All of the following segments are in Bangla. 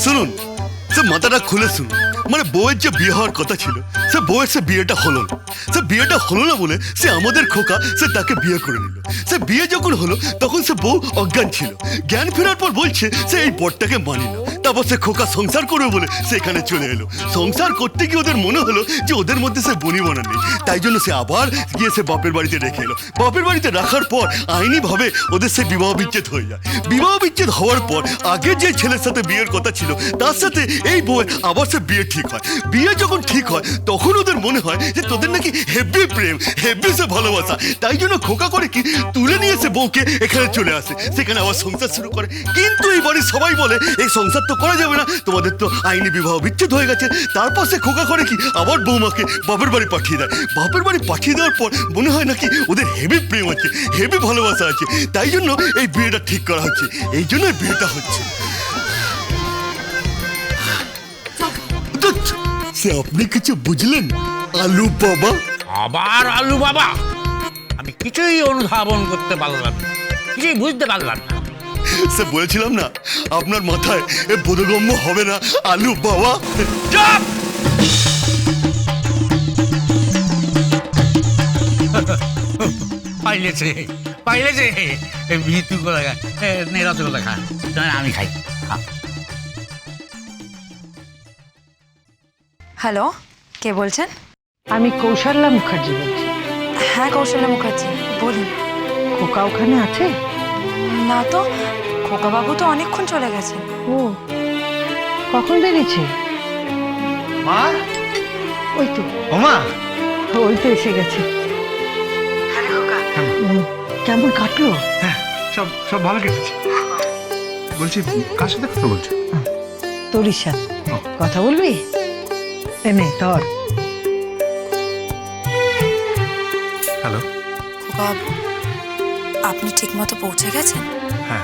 শুনুন, সে মাথাটা খুলে শুনুন। মানে বউয়ের যে বিয়ে হওয়ার কথা ছিল, সে বউয়ের সে বিয়েটা হলো না। সে বিয়েটা হলো না বলে সে আমাদের খোকা সে তাকে বিয়ে করে নিল। সে বিয়ে যখন হলো তখন সে বউ অজ্ঞান ছিল। জ্ঞান ফেরার পর বলছে সে এই বরটাকে মানি না। তারপর সে খোকা সংসার করবে বলে সে এখানে চলে এলো। সংসার করতে গিয়ে ওদের মনে হলো যে ওদের মধ্যে সে বনিবনা নেই, তাই জন্য সে আবার গিয়ে সে বাপের বাড়িতে রেখে এলো। বাপের বাড়িতে রাখার পর আইনিভাবে ওদের সে বিবাহ বিচ্ছেদ হয়ে যায়। বিবাহ বিচ্ছেদ হওয়ার পর আগে যে ছেলের সাথে বিয়ের কথা ছিল তার সাথে এই বউয়ের আবার সে বিয়ে ঠিক হয়। বিয়ে যখন ঠিক হয় তখন ওদের মনে হয় যে তোদের নাকি হেভি প্রেম, হেভি সে ভালোবাসা, তাই জন্য খোকা করে কি তুলে নিয়ে সে বউকে এখানে চলে আসে, সেখানে আবার সংসার শুরু করে। কিন্তু এই বাড়ির সবাই বলে এই সংসার তো করা যাবে না, তোমাদের তো আইনি বিবাহ বিচ্ছেদ হয়ে গেছে। তারপর সে খোকা করে কি আবার বৌমাকে বাপের বাড়ি পাঠিয়ে দেয়। বাপের বাড়ি পাঠিয়ে দেওয়ার পর মনে হয় নাকি ওদের হেভি প্রেম আছে, হেভি ভালোবাসা আছে, তাই জন্য এই বিয়েটা ঠিক করা হচ্ছে, এই জন্য বিয়েটা হচ্ছে। সে আপনি কিছু বুঝলেন আলু বাবা? আবার আলু বাবা? আমি কিছুই অনুধাবন করতে পারলাম না, কিছুই বুঝতে পারলাম না। সে বলেছিলাম না আপনার মাথায় এ বোধগম্য হবে না আলু বাবা। চুপ! পাইলেছে পাইলেছে ভিতু করে রসগোল্লা খা, আমি খাই। হ্যালো, কে বলছেন? আমি কৌশল্যা মুখার্জি বলছি। হ্যাঁ, কৌশল্যা মুখার্জি বলুন। খোকা ওখানে আছে? না তো, খোকাবাবু তো অনেকক্ষণ চলে গেছেন। ও কখন বেরিয়েছে? মা, ওই তো ওমা, ওই তো এসে গেছে। কেমন কাটলো? হ্যাঁ সব সব ভালো কেটেছে। বলছি কার সাথে কথা বলছো? তোরির সাথে কথা বলবি? এনে ধর। হ্যালো। খোকাবাবু, আপনি ঠিকমতো পৌঁছে গেছেন? হ্যাঁ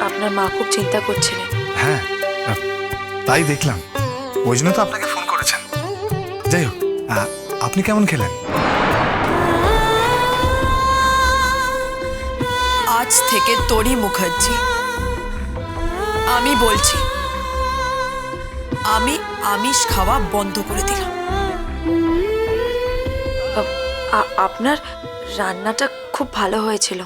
আপনার মা খুব চিন্তা করছিলেন। হ্যাঁ, তাই দেখলাম, ওই জন্য তো আপনাকে ফোন করেছেন। যাই হোক, আপনি কেমন খেলেন? আজ থেকে তরি মুখার্জি আমি বলছি, আমি আমিষ খাওয়া বন্ধ করে দিলাম। আপনার রান্নাটা খুব ভালো হয়েছিল।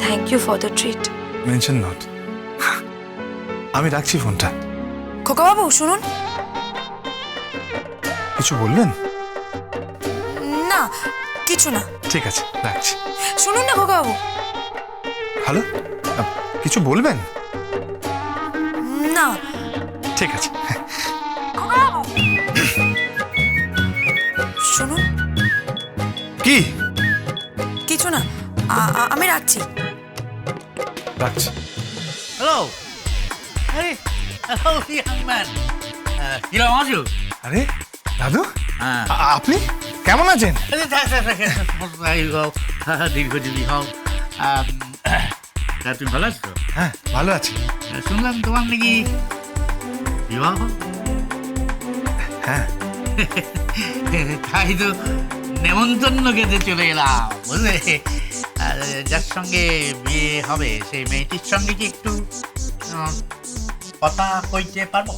Thank you for the treat. Mention not. আমি রাখছি ফোনটা। খোকাবাবু শুনুন। কিছু বললেন? না, কিছু না। ঠিক আছে, রাখছি। শুনুন না খোকাবাবু। হ্যালো, কিছু বলবেন? না। ঠিক আছে। খোকাবাবু শুনুন। কি? কিছু না, আমি রাখছি। রাখছি। হ্যালো, হ্যালো ইয়াং ম্যান, কিরকম আছো? আরে দাদু, হ্যাঁ, আপনি কেমন আছেন? দীর্ঘজীবী হও। তুমি ভালো আছো? হ্যাঁ ভালো আছি। শুনলাম তোমার নাকি বিবাহ। হ্যাঁ তাই তো নেমন্তন্ন খেতে চলে এলাম, বুঝলে? যার সঙ্গে বিয়ে হবে সেই মেয়েটির সঙ্গে কি একটু কথা কইতে পারবো?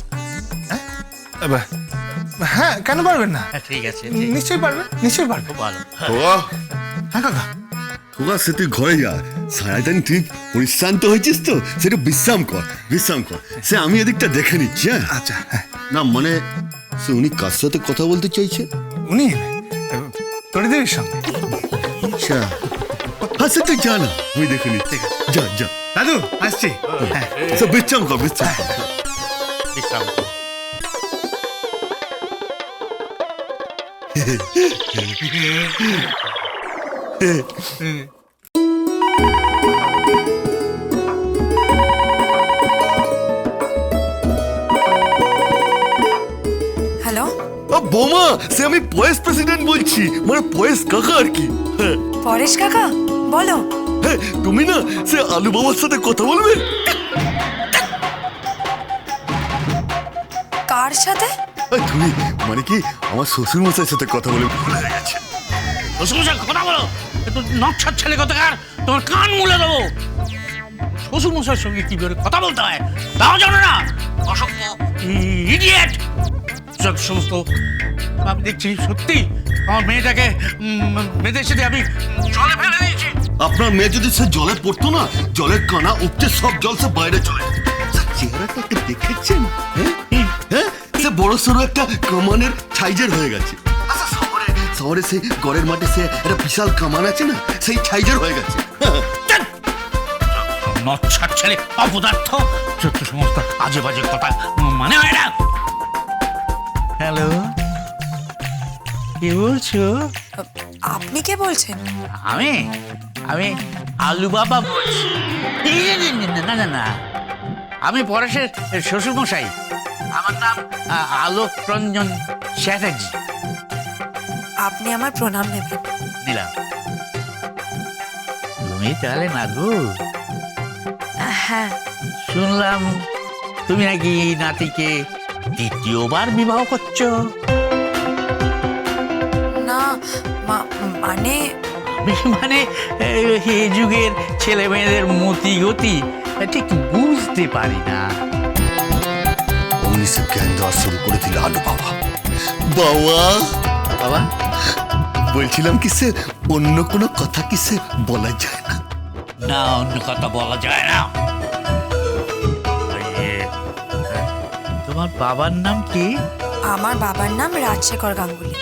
হ্যাঁ, কেন পারবেন না? ঠিক আছে, নিশ্চয়ই পারবেন, নিশ্চয়ই পারবেন। খুব ভালো। খোকা, হ্যাঁ কাকা। খোকা সে তুই ঘরে যা, সারাদিন তুই পরিশ্রান্ত হয়েছিস তো, সেটা বিশ্রাম কর, বিশ্রাম কর। সে আমি এদিকটা দেখে নিচ্ছি। হ্যাঁ আচ্ছা, হ্যাঁ। না মানে সে উনি কার সাথে কথা বলতে চাইছে? উনি তরিদেবীর সঙ্গে। আচ্ছা, হ্যাঁ সে তুই যা না, আমি দেখে নিচ্ছি। যা যা দাদু, আসছি। হ্যাঁ সব বিশ্রাম কর, বিশ্রাম কর। বিশ্রাম করো। হ্যালো, বোমা, সে আমি পয়েস প্রেসিডেন্ট বলছি, মানে পয়েস কাকা আর কি। হ্যাঁ পরেশ কাকা বলো। হ্যাঁ, তুমি না সে আলু বাবার সাথে কথা বলবে। কার সাথে? তুমি মানে কি আমার শ্বশুর মশাইয়ের সাথে কথা বলে ভুলে গেছে। শ্বশুরমশাই কথা বলো, একটু নকশার ছেলে কথাকার, তোমার কান মুলে দেবো। শ্বশুরমশাইয়ের সঙ্গে কি করে কথা বলতে হয় তাও জানো না? ইডিয়েট! যত সমস্ত আমি দেখছি সত্যি আমার মেয়েটাকে মেয়েদের সাথে আমি জলে ফেলে দিয়েছি। আপনার মেয়ে যদি সে জলে পড়তো না, জলের কানা উঠতে সব জল সে বাইরে চলে যেত। স্যার, চেহারাটা একটা দেখেছেন? হ্যাঁ হ্যাঁ, সে বড় সড়ো একটা কামানের সাইজের হয়ে গেছে। আচ্ছা, শহরে সেই গড়ের মাঠে সে একটা বিশাল কামান আছে না, সেই সাইজের হয়ে গেছে। হ্যাঁ, নচ্ছার ছেলে, অপদার্থ, যত সমস্ত আজে বাজে কথা মানে হয় না। হ্যালো, কে বলছো? আপনি কে বলছেন? আমি আমি আলু বাবা বলছি। না না না, আমি পরেশের শ্বশুর মশাই। আমার নাম আলোক রঞ্জন চ্যাটার্জি। আপনি আমার প্রণাম নেবেন। নিলাম। তুমি তাহলে নাগু? হ্যাঁ, শুনলাম তুমি নাকি এই নাতিকে দ্বিতীয়বার বিবাহ করছো। না মানে মানে এই যুগের ছেলে মেয়েদের মতি গতি ঠিক বুঝতে পারি না। অমনি সে জ্ঞান দেওয়া শুরু করে দিল আলু বাবা। বাবা বাবা, বলছিলাম কি, সে অন্য কোনো কথা কি সে বলা যায় না? না, অন্য কথা বলা যায় না। তোমার বাবার নাম কি? আমার বাবার নাম রাজশেখর গাঙ্গুলি।